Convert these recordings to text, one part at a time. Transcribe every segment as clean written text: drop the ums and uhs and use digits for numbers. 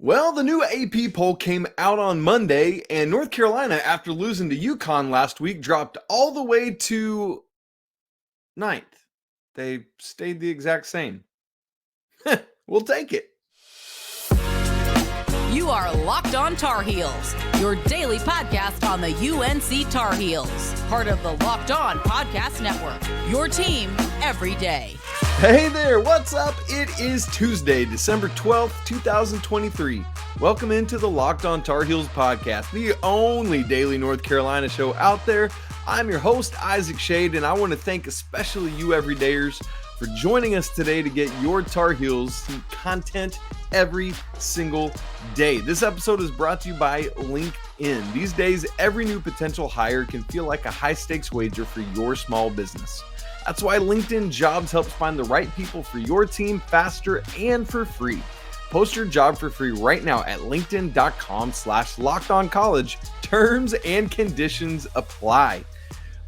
Well, the new AP poll came out on Monday, and North Carolina, after losing to UConn last week, dropped all the way to ninth. They stayed the exact same. We'll take it. You are Locked On Tar Heels, your daily podcast on the UNC Tar Heels, part of the Locked On Podcast Network, your team every day. Hey there, what's up? It is Tuesday, December 12th, 2023. Welcome into the Locked On Tar Heels podcast, the only daily North Carolina show out there. I'm your host, Isaac Shade, and I want to thank especially you everydayers for joining us today to get your Tar Heels content every single day. This episode is brought to you by LinkedIn. These days, every new potential hire can feel like a high-stakes wager for your small business. That's why LinkedIn Jobs helps find the right people for your team faster and for free. Post your job for free right now at linkedin.com/lockedoncollege. Terms and conditions apply.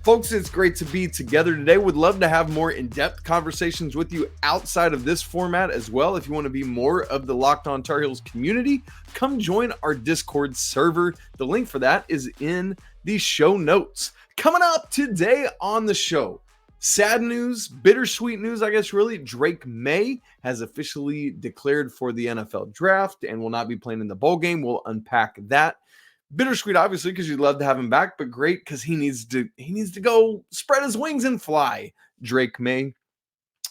Folks, it's great to be together today. Would love to have more in-depth conversations with you outside of this format as well. If you want to be more of the Locked On Tar Heels community, come join our Discord server. The link for that is in the show notes. Coming up today on the show, sad news, bittersweet news, I guess, really. Drake Maye has officially declared for the NFL draft and will not be playing in the bowl game. We'll unpack that. Bittersweet, obviously, because you'd love to have him back, but great because he needs to go spread his wings and fly. Drake Maye.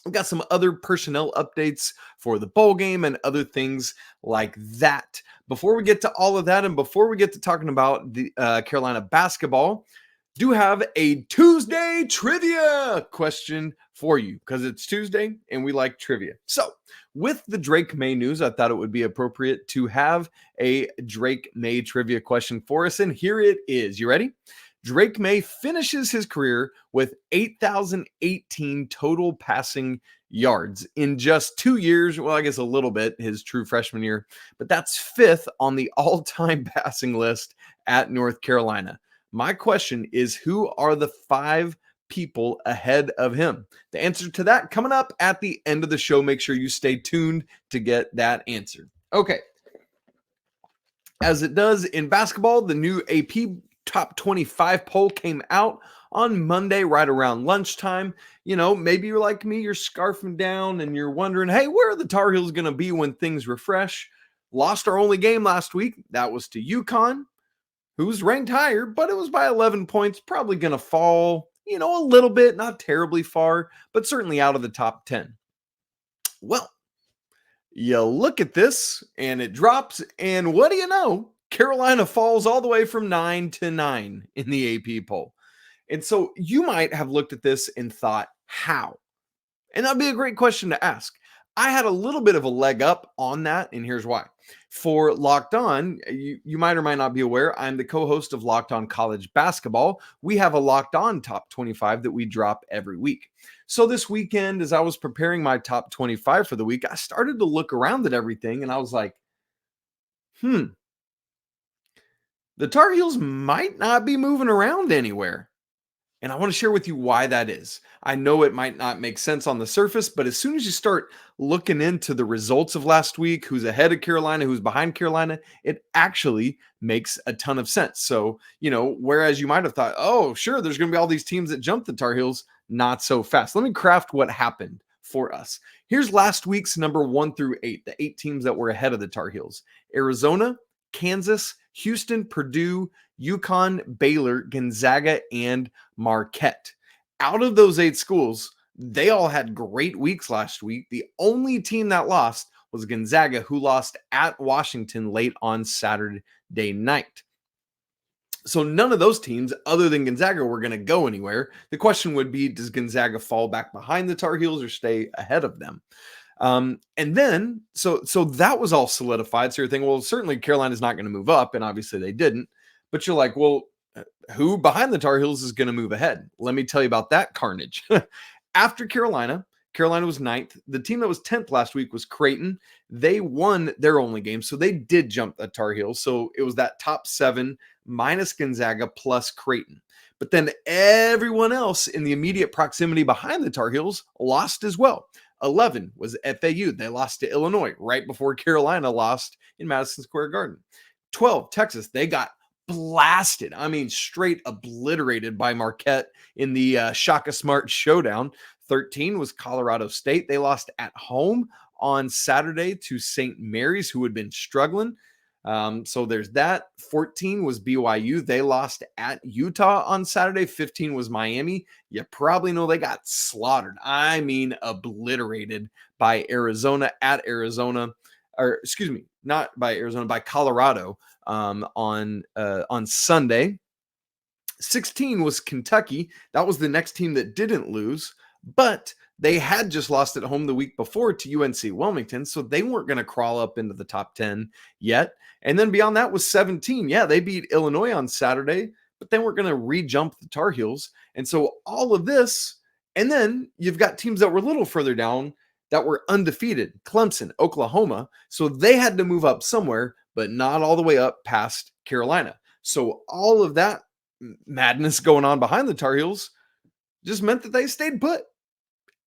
We've got some other personnel updates for the bowl game and other things like that. Before we get to all of that, and before we get to talking about the Carolina basketball, do have a Tuesday trivia question for you because it's Tuesday and we like trivia. So with the Drake Maye news, I thought it would be appropriate to have a Drake Maye trivia question for us. And here it is. You ready? Drake Maye finishes his career with 8,018 total passing yards in just 2 years. Well, I guess a little bit, his true freshman year, but that's fifth on the all-time passing list at North Carolina. My question is, who are the five people ahead of him? The answer to that coming up at the end of the show. Make sure you stay tuned to get that answer. Okay. As it does in basketball, the new AP Top 25 poll came out on Monday right around lunchtime. You know, maybe you're like me, you're scarfing down and you're wondering, hey, where are the Tar Heels going to be when things refresh? Lost our only game last week. That was to UConn, who's ranked higher, but it was by 11 points, probably going to fall, a little bit, not terribly far, but certainly out of the top 10. Well, you look at this and it drops, and what do you know? Carolina falls all the way from 9 to 9 in the AP poll. And so you might have looked at this and thought, how? And that'd be a great question to ask. I had a little bit of a leg up on that, and here's why. For Locked On, you might or might not be aware, I'm the co-host of Locked On College Basketball. We have a Locked On Top 25 that we drop every week. So this weekend, as I was preparing my Top 25 for the week, I started to look around at everything, and I was like, the Tar Heels might not be moving around anywhere. And I want to share with you why that is. I know it might not make sense on the surface, but as soon as you start looking into the results of last week, who's ahead of Carolina, who's behind Carolina, it actually makes a ton of sense. So, whereas you might have thought, oh, sure, there's going to be all these teams that jump the Tar Heels, not so fast. Let me craft what happened for us. Here's last week's number 1 through 8, the 8 teams that were ahead of the Tar Heels. Arizona, Kansas, Houston, Purdue, UConn, Baylor, Gonzaga, and Marquette. Out of those 8 schools, they all had great weeks last week. The only team that lost was Gonzaga, who lost at Washington late on Saturday night. So none of those teams, other than Gonzaga, were going to go anywhere. The question would be, does Gonzaga fall back behind the Tar Heels or stay ahead of them? And then, so that was all solidified. So you're thinking, well, certainly Carolina's not going to move up, and obviously they didn't. But you're like, well, who behind the Tar Heels is going to move ahead? Let me tell you about that carnage. After Carolina was 9th. The team that was 10th last week was Creighton. They won their only game, so they did jump the Tar Heels. So it was that top 7 minus Gonzaga plus Creighton. But then everyone else in the immediate proximity behind the Tar Heels lost as well. 11 was FAU. They lost to Illinois right before Carolina lost in Madison Square Garden. 12, Texas. They got blasted. I mean, straight obliterated by Marquette in the Shaka Smart showdown. 13 was Colorado State. They lost at home on Saturday to St. Mary's, who had been struggling. So there's that. 14 was BYU. They lost at Utah on Saturday. 15 was Miami. You probably know they got slaughtered. I mean, obliterated by Arizona at Arizona, or excuse me, not by Arizona, by Colorado on Sunday. 16 was Kentucky. That was the next team that didn't lose, but they had just lost at home the week before to UNC Wilmington, so they weren't going to crawl up into the top 10 yet. And then beyond that was 17. Yeah, they beat Illinois on Saturday, but they weren't going to re-jump the Tar Heels. And so all of this, and then you've got teams that were a little further down that were undefeated, Clemson, Oklahoma. So they had to move up somewhere, but not all the way up past Carolina. So all of that madness going on behind the Tar Heels just meant that they stayed put.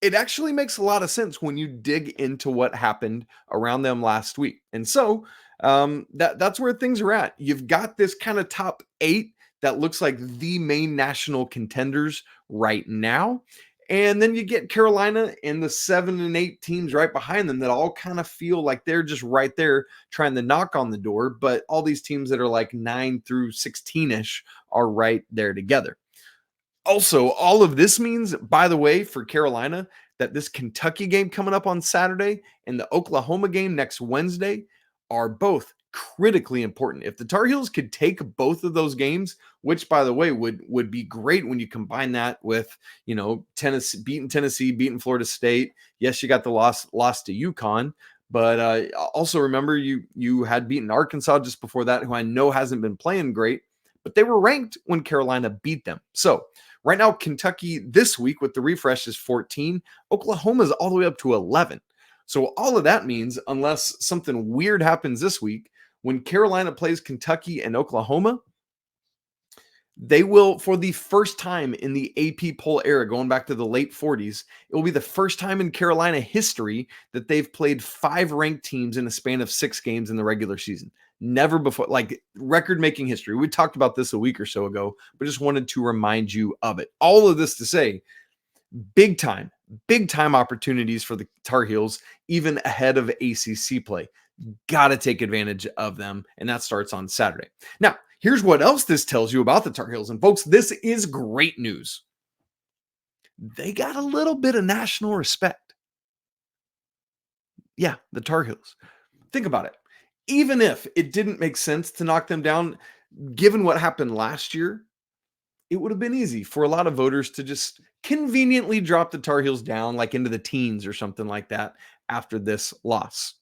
It actually makes a lot of sense when you dig into what happened around them last week. And so that's where things are at. You've got this kind of top 8 that looks like the main national contenders right now. And then you get Carolina and the 7 and 8 teams right behind them that all kind of feel like they're just right there trying to knock on the door. But all these teams that are like 9 through 16-ish are right there together. Also, all of this means, by the way, for Carolina, that this Kentucky game coming up on Saturday and the Oklahoma game next Wednesday are both critically important. If the Tar Heels could take both of those games, which, by the way, would be great when you combine that with, Tennessee, beating Florida State. Yes, you got the loss to UConn, but also remember you had beaten Arkansas just before that, who I know hasn't been playing great, but they were ranked when Carolina beat them. So right now, Kentucky this week with the refresh is 14. Oklahoma's all the way up to 11. So all of that means, unless something weird happens this week, when Carolina plays Kentucky and Oklahoma, they will, for the first time in the AP poll era, going back to the late 40s, it will be the first time in Carolina history that they've played 5 ranked teams in a span of 6 games in the regular season. Never before, like record-making history. We talked about this a week or so ago, but just wanted to remind you of it. All of this to say, big time opportunities for the Tar Heels, even ahead of ACC play. Got to take advantage of them, and that starts on Saturday. Now, here's what else this tells you about the Tar Heels, and folks, this is great news. They got a little bit of national respect. Yeah, the Tar Heels. Think about it. Even if it didn't make sense to knock them down, given what happened last year, it would have been easy for a lot of voters to just conveniently drop the Tar Heels down like into the teens or something like that after this loss.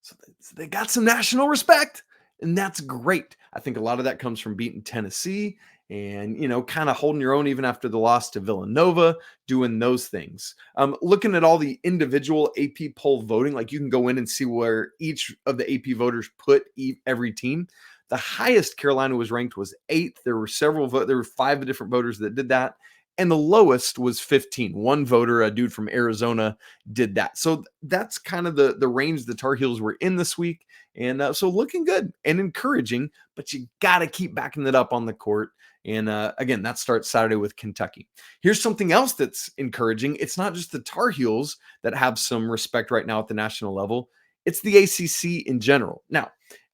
So they got some national respect, and that's great. I think a lot of that comes from beating Tennessee and, kind of holding your own even after the loss to Villanova, doing those things. Looking at all the individual AP poll voting, like you can go in and see where each of the AP voters put every team. The highest Carolina was ranked was 8th. There were 5 different voters that did that. And the lowest was 15. One voter, a dude from Arizona, did that. So that's kind of the range the Tar Heels were in this week. And so looking good and encouraging, but you got to keep backing it up on the court. And again, that starts Saturday with Kentucky. Here's something else that's encouraging. It's not just the Tar Heels that have some respect right now at the national level. It's the ACC in general. Now,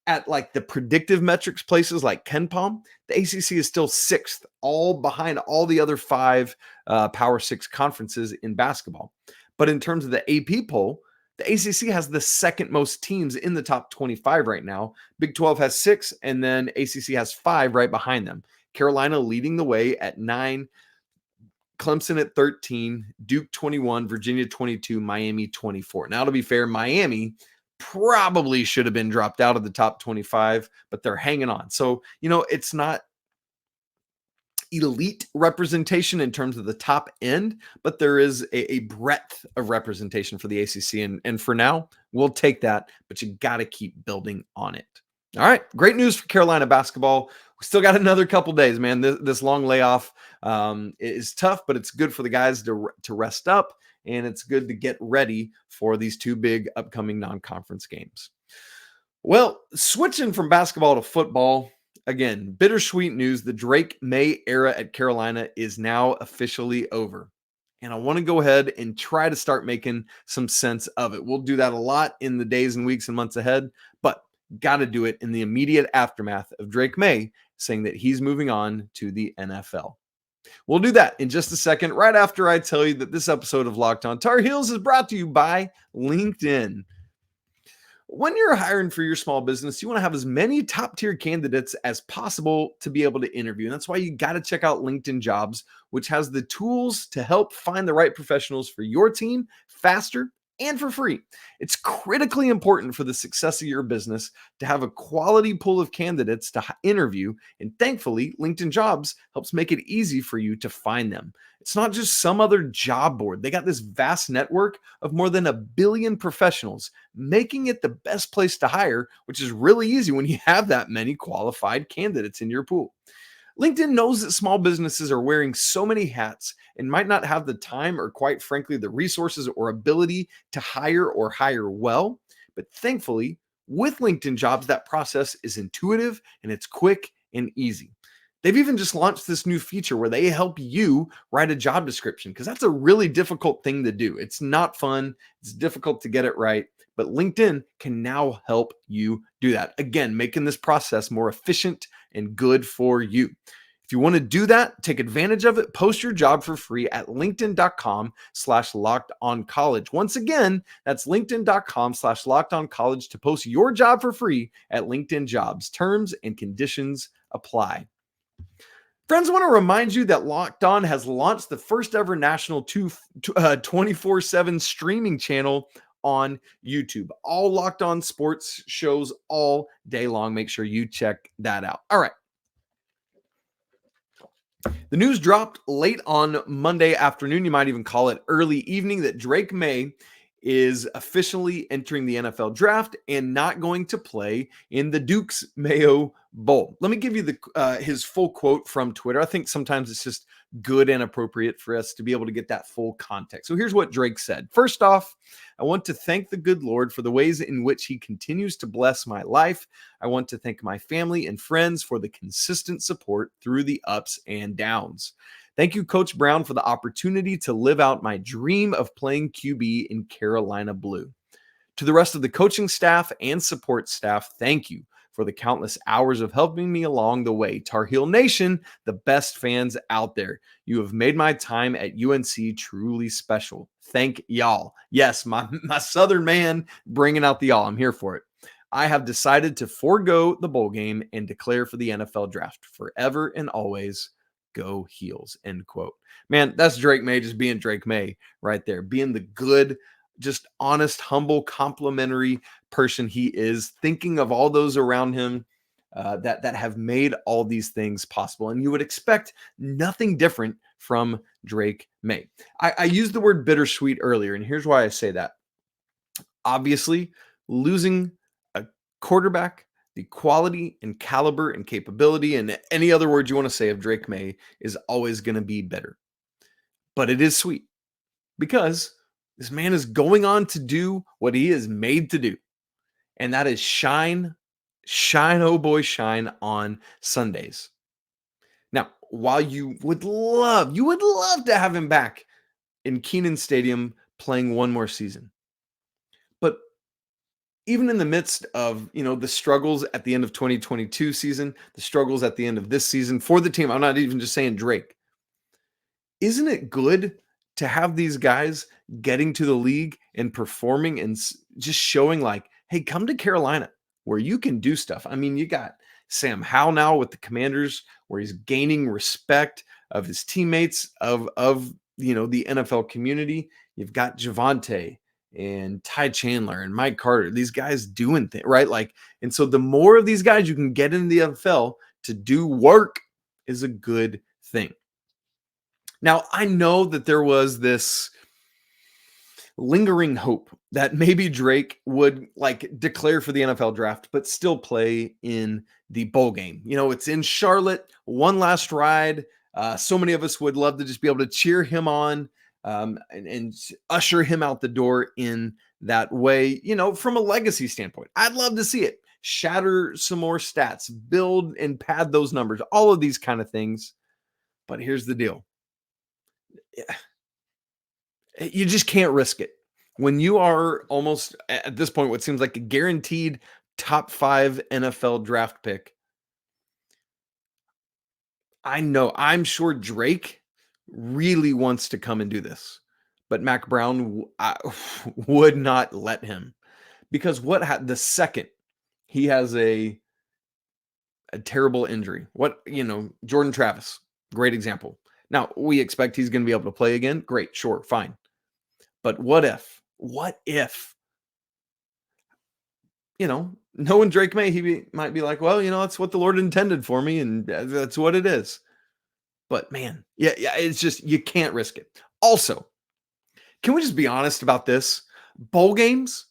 at like the predictive metrics places like KenPom, the ACC is still 6th, all behind all the other 5 Power 6 conferences in basketball. But in terms of the AP poll, the ACC has the second most teams in the top 25 right now. Big 12 has 6, and then ACC has 5 right behind them. Carolina leading the way at 9, Clemson at 13, Duke 21, Virginia 22, Miami 24. Now, to be fair, Miami probably should have been dropped out of the top 25, but they're hanging on. So, it's not elite representation in terms of the top end, but there is a breadth of representation for the ACC. And for now, we'll take that, but you got to keep building on it. All right. Great news for Carolina basketball. We still got another couple days, man. This long layoff is tough, but it's good for the guys to rest up and it's good to get ready for these two big upcoming non-conference games. Well, switching from basketball to football, again, bittersweet news. The Drake Maye era at Carolina is now officially over. And I want to go ahead and try to start making some sense of it. We'll do that a lot in the days and weeks and months ahead, but got to do it in the immediate aftermath of Drake Maye saying that he's moving on to the NFL. We'll do that in just a second, right after I tell you that this episode of Locked On Tar Heels is brought to you by LinkedIn. When you're hiring for your small business, you want to have as many top-tier candidates as possible to be able to interview. And that's why you got to check out LinkedIn Jobs, which has the tools to help find the right professionals for your team faster and for free. It's critically important for the success of your business to have a quality pool of candidates to interview. And thankfully, LinkedIn Jobs helps make it easy for you to find them. It's not just some other job board. They got this vast network of more than 1 billion professionals, making it the best place to hire, which is really easy when you have that many qualified candidates in your pool. LinkedIn knows that small businesses are wearing so many hats and might not have the time or, quite frankly, the resources or ability to hire or hire well. But thankfully, with LinkedIn Jobs, that process is intuitive and it's quick and easy. They've even just launched this new feature where they help you write a job description, because that's a really difficult thing to do. It's not fun. It's difficult to get it right. But LinkedIn can now help you do that. Again, making this process more efficient and good for you. If you want to do that, take advantage of it. Post your job for free at linkedin.com/lockedoncollege. Once again, that's linkedin.com/lockedoncollege to post your job for free at LinkedIn Jobs. Terms and conditions apply. Friends, I want to remind you that Locked On has launched the first ever national 24/7 streaming channel on YouTube. All Locked On sports shows all day long. Make sure you check that out. All right. The news dropped late on Monday afternoon. You might even call it early evening, that Drake Maye is officially entering the NFL draft and not going to play in the Duke's Mayo Bowl. Let me give you his full quote from Twitter. I think sometimes it's just good and appropriate for us to be able to get that full context. So here's what Drake said. First off, I want to thank the good Lord for the ways in which he continues to bless my life. I want to thank my family and friends for the consistent support through the ups and downs. Thank you, Coach Brown, for the opportunity to live out my dream of playing QB in Carolina Blue. To the rest of the coaching staff and support staff, thank you for the countless hours of helping me along the way. Tar Heel Nation, the best fans out there. You have made my time at UNC truly special. Thank y'all. Yes, my Southern man bringing out the y'all. I'm here for it. I have decided to forego the bowl game and declare for the NFL draft. Forever and always, go Heels, end quote. Man, that's Drake Maye just being Drake Maye right there. Being the good, just honest, humble, complimentary person he is, thinking of all those around him that have made all these things possible. And you would expect nothing different from Drake Maye. I used the word bittersweet earlier, and here's why I say that. Obviously, losing a quarterback, the quality and caliber and capability and any other words you want to say of Drake Maye is always going to be bitter. But it is sweet because this man is going on to do what he is made to do. And that is shine, oh boy, shine on Sundays. Now, while you would love to have him back in Kenan Stadium playing one more season. But even in the midst of, the struggles at the end of 2022 season, the struggles at the end of this season for the team, I'm not even just saying Drake. Isn't it good to have these guys getting to the league and performing and just showing like, hey, come to Carolina where you can do stuff? I mean, you got Sam Howell now with the Commanders, where he's gaining respect of his teammates, of the NFL community. You've got Javonte and Ty Chandler and Mike Carter, these guys doing things, right? And so the more of these guys you can get in the NFL to do work is a good thing. Now, I know that there was this lingering hope that maybe Drake would declare for the NFL draft, but still play in the bowl game. It's in Charlotte, one last ride. So many of us would love to just be able to cheer him on. and usher him out the door in that way, from a legacy standpoint. I'd love to see it. Shatter some more stats, build and pad those numbers, all of these kind of things. But here's the deal. You just can't risk it. When you are almost, at this point, what seems like a guaranteed top 5 NFL draft pick, I'm sure Drake really wants to come and do this, but Mac Brown would not let him, because the second he has a terrible injury, Jordan Travis, great example. Now, we expect he's going to be able to play again. Great, sure, fine. But what if, knowing Drake Maye, he might be like, well, that's what the Lord intended for me, and that's what it is. But man, yeah, it's just, you can't risk it. Also, can we just be honest about this? Bowl games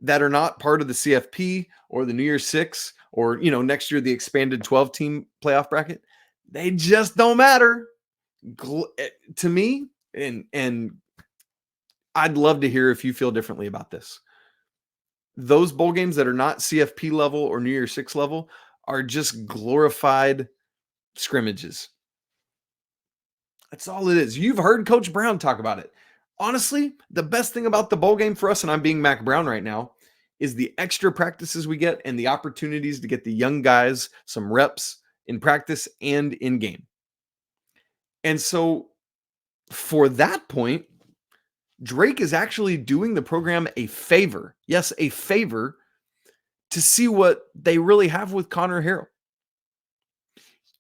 that are not part of the CFP or the New Year's Six, or, next year, the expanded 12-team playoff bracket, they just don't matter to me. And I'd love to hear if you feel differently about this. Those bowl games that are not CFP level or New Year's Six level are just glorified scrimmages. That's all it is. You've heard Coach Brown talk about it. Honestly, the best thing about the bowl game for us, and I'm being Mac Brown right now, is the extra practices we get and the opportunities to get the young guys some reps in practice and in game. And so for that point, Drake is actually doing the program a favor. Yes, a favor, to see what they really have with Connor Harrell.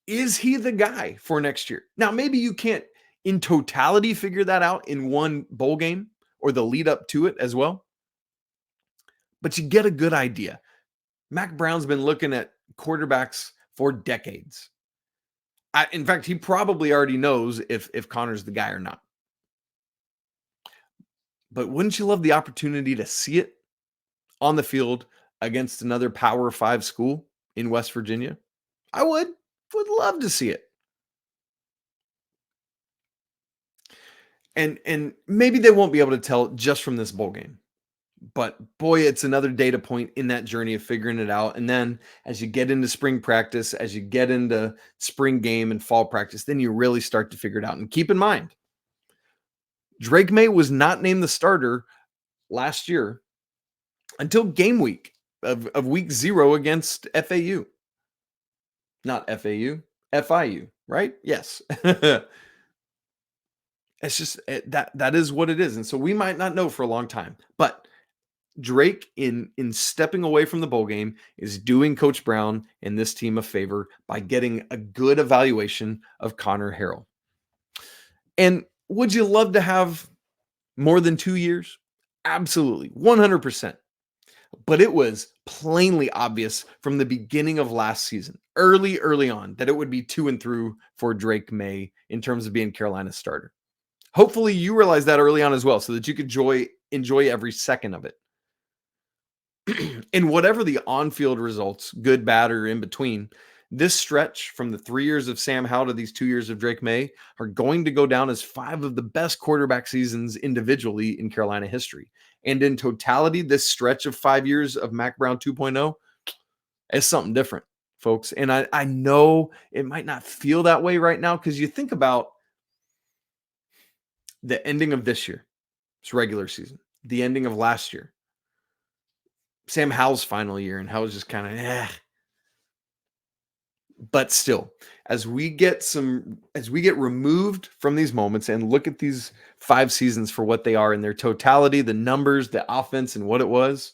Is he the guy for next year? Now, maybe you can't in totality figure that out in one bowl game or the lead up to it as well, but you get a good idea. Mac Brown's been looking at quarterbacks for decades. In fact, he probably already knows if Connor's the guy or not. But wouldn't you love the opportunity to see it on the field against another Power 5 school in West Virginia? I would love to see it. And maybe they won't be able to tell just from this bowl game. But boy, it's another data point in that journey of figuring it out. And then as you get into spring practice, as you get into spring game and fall practice, then you really start to figure it out. And keep in mind, Drake Maye was not named the starter last year until game week of week 0 against FAU. Not FAU, FIU, right? Yes. It's just that is what it is. And so we might not know for a long time. But Drake, in stepping away from the bowl game, is doing Coach Brown and this team a favor by getting a good evaluation of Connor Harrell. And would you love to have more than 2 years? Absolutely, 100%. But it was plainly obvious from the beginning of last season, early on, that it would be to and through for Drake Maye in terms of being Carolina's starter. Hopefully you realized that early on as well, so that you could enjoy every second of it. And whatever the on-field results, good, bad, or in between, this stretch from the 3 years of Sam Howell to these 2 years of Drake Maye are going to go down as 5 of the best quarterback seasons individually in Carolina history. And in totality, this stretch of 5 years of Mac Brown 2.0 is something different, folks. And I know it might not feel that way right now, because you think about the ending of this year, it's regular season, the ending of last year, Sam Howell's final year, and Howell's just kind of But still, as we get removed from these moments and look at these 5 seasons for what they are in their totality, the numbers, the offense, and what it was,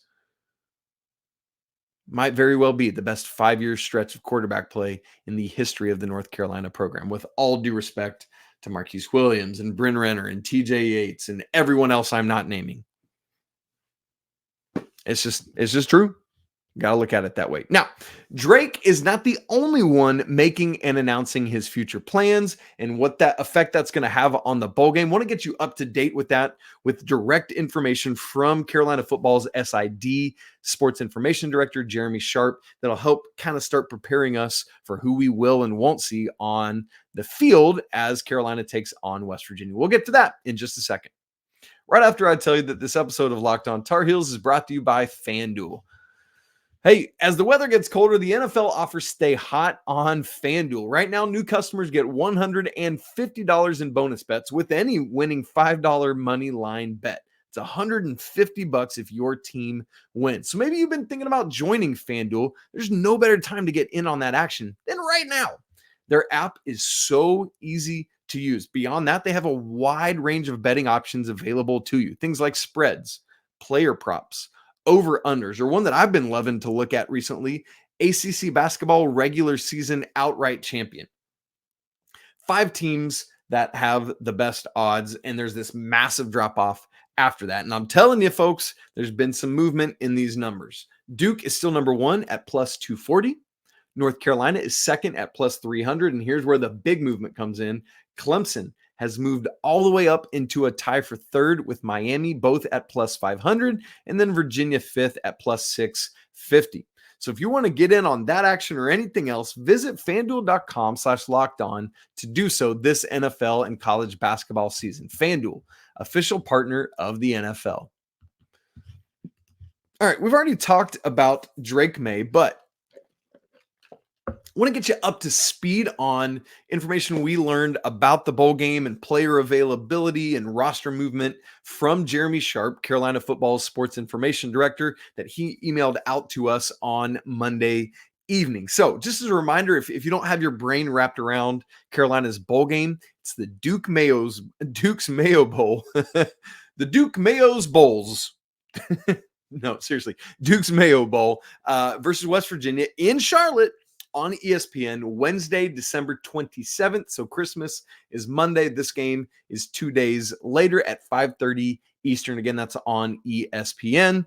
might very well be the best 5-year stretch of quarterback play in the history of the North Carolina program, with all due respect to Marquise Williams and Bryn Renner and TJ Yates and everyone else I'm not naming. It's just true. Got to look at it that way. Now, Drake is not the only one making and announcing his future plans and what that effect that's going to have on the bowl game. Want to get you up to date with that with direct information from Carolina football's SID, Sports Information Director Jeremy Sharp, that'll help kind of start preparing us for who we will and won't see on the field as Carolina takes on West Virginia. We'll get to that in just a second. Right after I tell you that this episode of Locked On Tar Heels is brought to you by FanDuel. Hey, as the weather gets colder, the NFL offers stay hot on FanDuel. Right now, new customers get $150 in bonus bets with any winning $5 money line bet. It's $150 if your team wins. So maybe you've been thinking about joining FanDuel. There's no better time to get in on that action than right now. Their app is so easy to use. Beyond that, they have a wide range of betting options available to you. Things like spreads, player props, over-unders, or one that I've been loving to look at recently, ACC basketball regular season outright champion. 5 teams that have the best odds, and there's this massive drop-off after that. And I'm telling you, folks, there's been some movement in these numbers. Duke is still number 1 at plus 240. North Carolina is second at plus 300. And here's where the big movement comes in. Clemson has moved all the way up into a tie for third with Miami, both at plus 500, and then Virginia fifth at plus 650. So if you want to get in on that action or anything else, visit fanduel.com/lockedon to do so this NFL and college basketball season. FanDuel, official partner of the NFL. All right, we've already talked about Drake Maye, but I want to get you up to speed on information we learned about the bowl game and player availability and roster movement from Jeremy Sharp, Carolina football's sports information director, that he emailed out to us on Monday evening. So just as a reminder, if you don't have your brain wrapped around Carolina's bowl game, it's the Duke's Mayo Bowl. The Duke Mayo's Bowls. No, seriously. Duke's Mayo Bowl versus West Virginia in Charlotte on ESPN Wednesday, December 27th. So Christmas is Monday. This game is 2 days later at 5:30 Eastern. Again, that's on ESPN.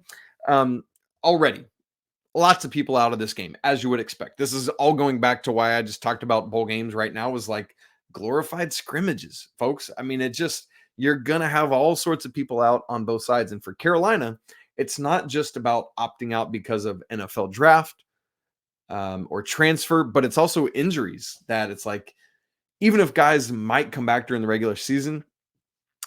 Already, lots of people out of this game, as you would expect. This is all going back to why I just talked about bowl games right now was like glorified scrimmages, folks. I mean, you're going to have all sorts of people out on both sides. And for Carolina, it's not just about opting out because of NFL draft or transfer, but it's also injuries that it's like, even if guys might come back during the regular season,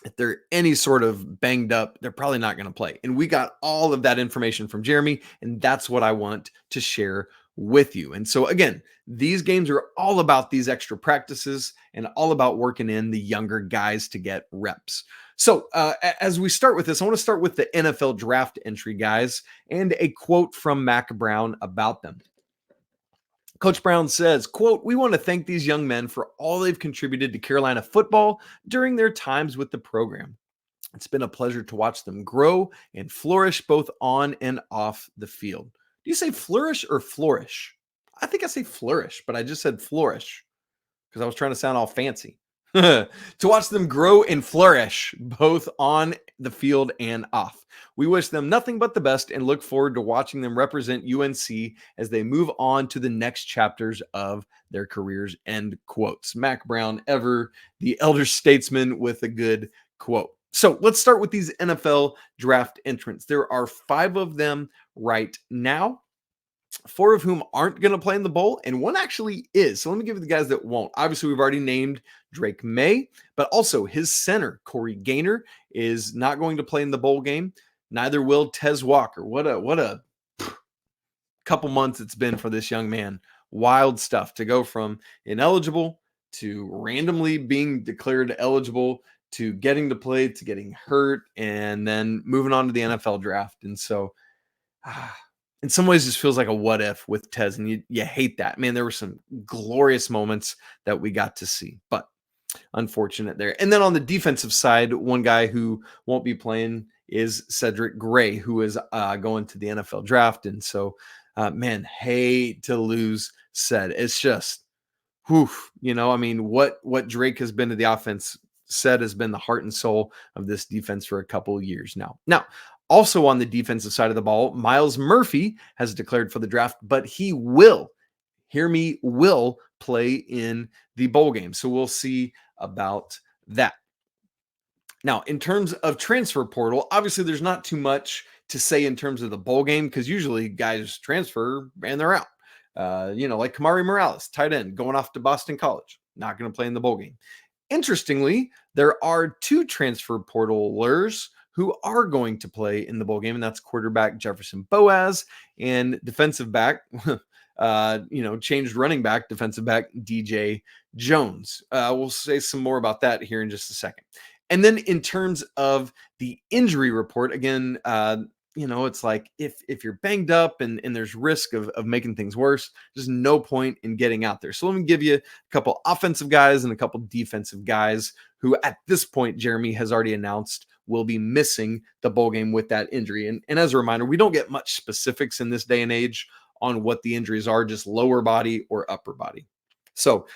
if they're any sort of banged up, they're probably not going to play. And we got all of that information from Jeremy, and that's what I want to share with you. And so again, these games are all about these extra practices and all about working in the younger guys to get reps. So as we start with this, I want to start with the NFL draft entry guys and a quote from Mack Brown about them. Coach Brown says, quote, "We want to thank these young men for all they've contributed to Carolina football during their times with the program. It's been a pleasure to watch them grow and flourish both on and off the field." Do you say flourish or flourish? I think I say flourish, but I just said flourish because I was trying to sound all fancy. To watch them grow and flourish both on the field and off. We wish them nothing but the best and look forward to watching them represent UNC as they move on to the next chapters of their careers. End quotes. Mack Brown, ever the elder statesman with a good quote. So let's start with these NFL draft entrants. There are 5 of them right now, 4 of whom aren't going to play in the bowl, and 1 actually is. So let me give you the guys that won't. Obviously, we've already named Drake Maye, but also his center, Corey Gaynor, is not going to play in the bowl game. Neither will Tez Walker. What a couple months it's been for this young man. Wild stuff to go from ineligible to randomly being declared eligible to getting to play to getting hurt and then moving on to the NFL draft. And so in some ways, this feels like a what if with Tez, and you hate that. Man, there were some glorious moments that we got to see, but unfortunate there. And then on the defensive side, one guy who won't be playing is Cedric Gray, who is going to the NFL draft. And so, man, hate to lose Ced. It's just, whew, I mean, what Drake has been to the offense, Ced has been the heart and soul of this defense for a couple of years now. Now, Also on the defensive side of the ball, Myles Murphy has declared for the draft, but he will, hear me, will play in the bowl game. So we'll see about that. Now, in terms of transfer portal, obviously there's not too much to say in terms of the bowl game because usually guys transfer and they're out. Like Kamari Morales, tight end, going off to Boston College, not going to play in the bowl game. Interestingly, there are 2 transfer portalers who are going to play in the bowl game, and that's quarterback Jefferson Boaz and defensive back, changed running back, defensive back DJ Jones. We'll say some more about that here in just a second. And then in terms of the injury report, again, it's like if you're banged up and there's risk of making things worse, there's no point in getting out there. So let me give you a couple offensive guys and a couple defensive guys who at this point, Jeremy has already announced will be missing the bowl game with that injury. And as a reminder, we don't get much specifics in this day and age on what the injuries are, just lower body or upper body. So,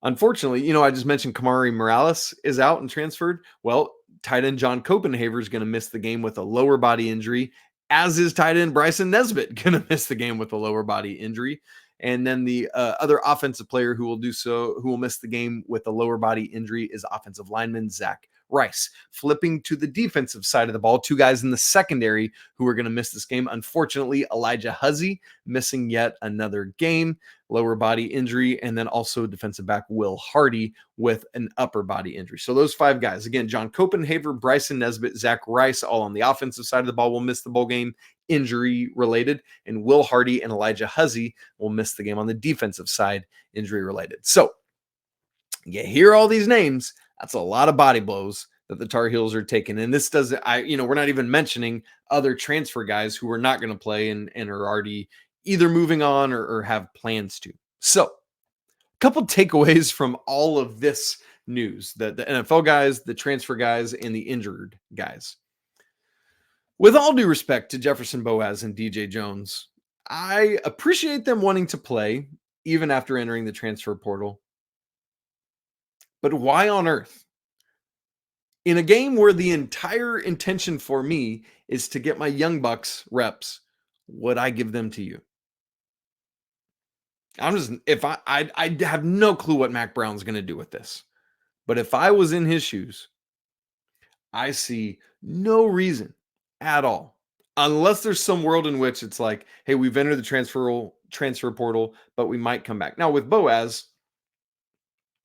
unfortunately, I just mentioned Kamari Morales is out and transferred. Well, tight end John Copenhaver is going to miss the game with a lower body injury, as is tight end Bryson Nesbitt going to miss the game with a lower body injury. And then the other offensive player who will miss the game with a lower body injury is offensive lineman Zach Rice. Flipping to the defensive side of the ball, 2 guys in the secondary who are going to miss this game. Unfortunately, Elijah Huzzy missing yet another game, lower body injury, and then also defensive back Will Hardy with an upper body injury. So those 5 guys, again, John Copenhaver, Bryson Nesbitt, Zach Rice, all on the offensive side of the ball will miss the bowl game, injury related, and Will Hardy and Elijah Huzzy will miss the game on the defensive side, injury related. So you hear all these names. That's a lot of body blows that the Tar Heels are taking. And this doesn't, we're not even mentioning other transfer guys who are not going to play and are already either moving on or have plans to. So a couple takeaways from all of this news, the NFL guys, the transfer guys, and the injured guys. With all due respect to Jefferson Boaz and DJ Jones, I appreciate them wanting to play even after entering the transfer portal. But why on earth? In a game where the entire intention for me is to get my young bucks reps, would I give them to you? I have no clue what Mac Brown's going to do with this. But if I was in his shoes, I see no reason at all, unless there's some world in which it's like, hey, we've entered the transfer portal, but we might come back. Now with Boaz,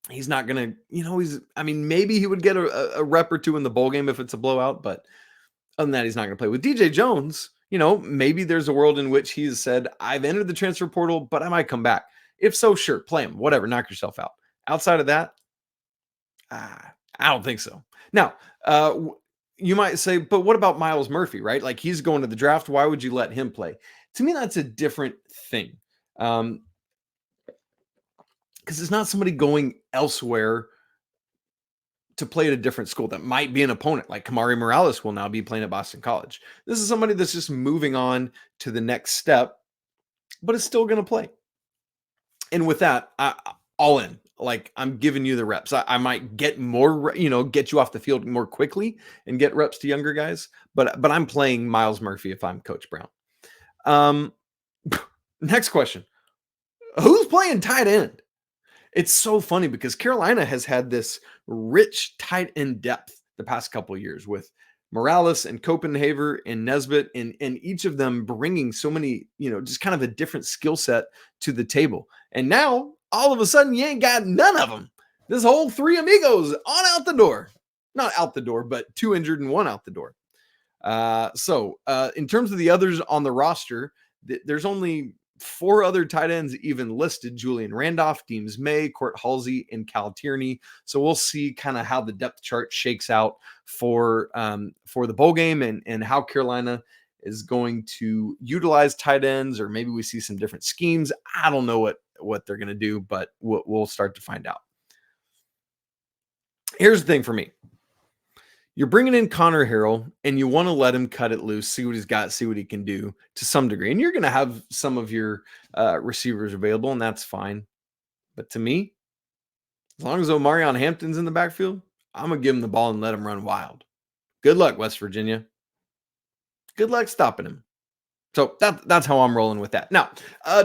he's not going to, maybe he would get a rep or 2 in the bowl game if it's a blowout, but other than that, he's not going to play. With DJ Jones, maybe there's a world in which he's said, I've entered the transfer portal, but I might come back. If so, sure, play him, whatever, knock yourself out. Outside of that, I don't think so. Now, you might say, but what about Myles Murphy, right? Like he's going to the draft. Why would you let him play? To me, that's a different thing. Because it's not somebody going elsewhere to play at a different school that might be an opponent. Like Kamari Morales will now be playing at Boston College. This is somebody that's just moving on to the next step, but is still going to play. And with that, all in. Like I'm giving you the reps. I might get more, get you off the field more quickly and get reps to younger guys. But I'm playing Myles Murphy if I'm Coach Brown. Next question. Who's playing tight end? It's so funny because Carolina has had this rich tight end depth the past couple of years with Morales and Copenhaver and Nesbitt and each of them bringing so many, just kind of a different skill set to the table. And now all of a sudden you ain't got none of them. This whole 3 amigos on out the door. Not out the door, but 2 injured and 1 out the door. So in terms of the others on the roster, there's only 4 other tight ends even listed: Julian Randolph, Deems May, Court Halsey, and Cal Tierney. So we'll see kind of how the depth chart shakes out for the bowl game and how Carolina is going to utilize tight ends, or maybe we see some different schemes. I don't know what they're going to do, but we'll start to find out. Here's the thing for me. You're bringing in Connor Harrell and you want to let him cut it loose, see what he's got, see what he can do to some degree. And you're going to have some of your receivers available, and that's fine. But to me, as long as Omarion Hampton's in the backfield, I'm going to give him the ball and let him run wild. Good luck, West Virginia. Good luck stopping him. So that's how I'm rolling with that. Now,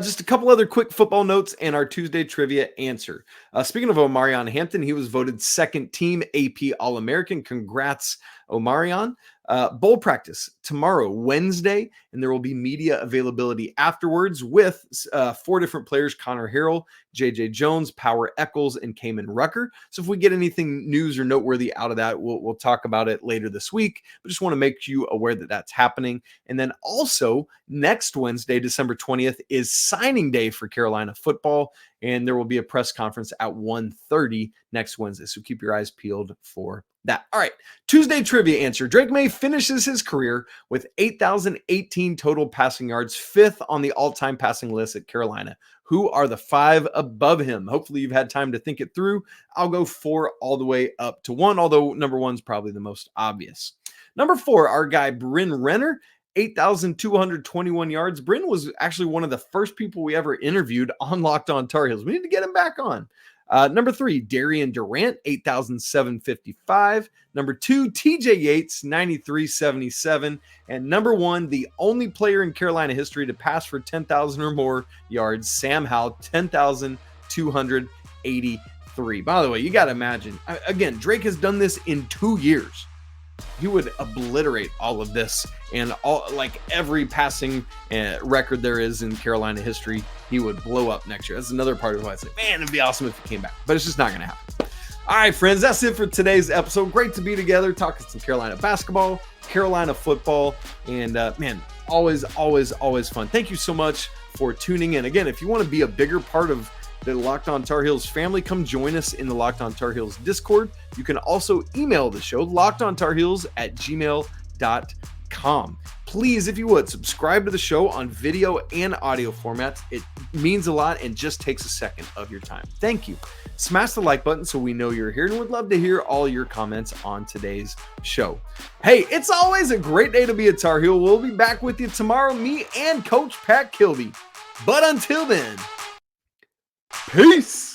just a couple other quick football notes and our Tuesday trivia answer. Speaking of Omarion Hampton, he was voted second team AP All-American. Congrats, Omarion. Bowl practice tomorrow, Wednesday, and there will be media availability afterwards with 4 different players: Connor Harrell, JJ Jones, Power Eccles, and Kamen Rucker. So if we get anything news or noteworthy out of that, we'll talk about it later this week. But just want to make you aware that that's happening. And then also next Wednesday, December 20th, is signing day for Carolina football, and there will be a press conference at 1:30 next Wednesday. So keep your eyes peeled for that. All right, Tuesday trivia answer. Drake Maye finishes his career with 8,018 total passing yards, 5th on the all-time passing list at Carolina. Who are the 5 above him? Hopefully you've had time to think it through. I'll go 4 all the way up to 1, although number 1 is probably the most obvious. Number 4, our guy Bryn Renner, 8,221 yards. Bryn was actually one of the first people we ever interviewed on Locked On Tar Heels. We need to get him back on. Number 3, Darian Durant, 8,755. Number 2, TJ Yates, 9,377. And number 1, the only player in Carolina history to pass for 10,000 or more yards, Sam Howell, 10,283. By the way, you got to imagine, again, Drake has done this in 2 years. He would obliterate all of this and every passing record there is in Carolina history. He would blow up next year. That's another part of why I say, man, it'd be awesome if he came back, but it's just not going to happen. All right, friends, that's it for today's episode. Great to be together, talking some Carolina basketball, Carolina football, and man, always fun. Thank you so much for tuning in. Again, if you want to be a bigger part of the Locked On Tar Heels family, come join us in the Locked On Tar Heels Discord. You can also email the show, lockedontarheels@gmail.com. Please, if you would, subscribe to the show on video and audio formats. It means a lot and just takes a second of your time. Thank you. Smash the like button so we know you're here, and would love to hear all your comments on today's show. Hey, it's always a great day to be a Tar Heel. We'll be back with you tomorrow, me and Coach Pat Kilby. But until then, peace.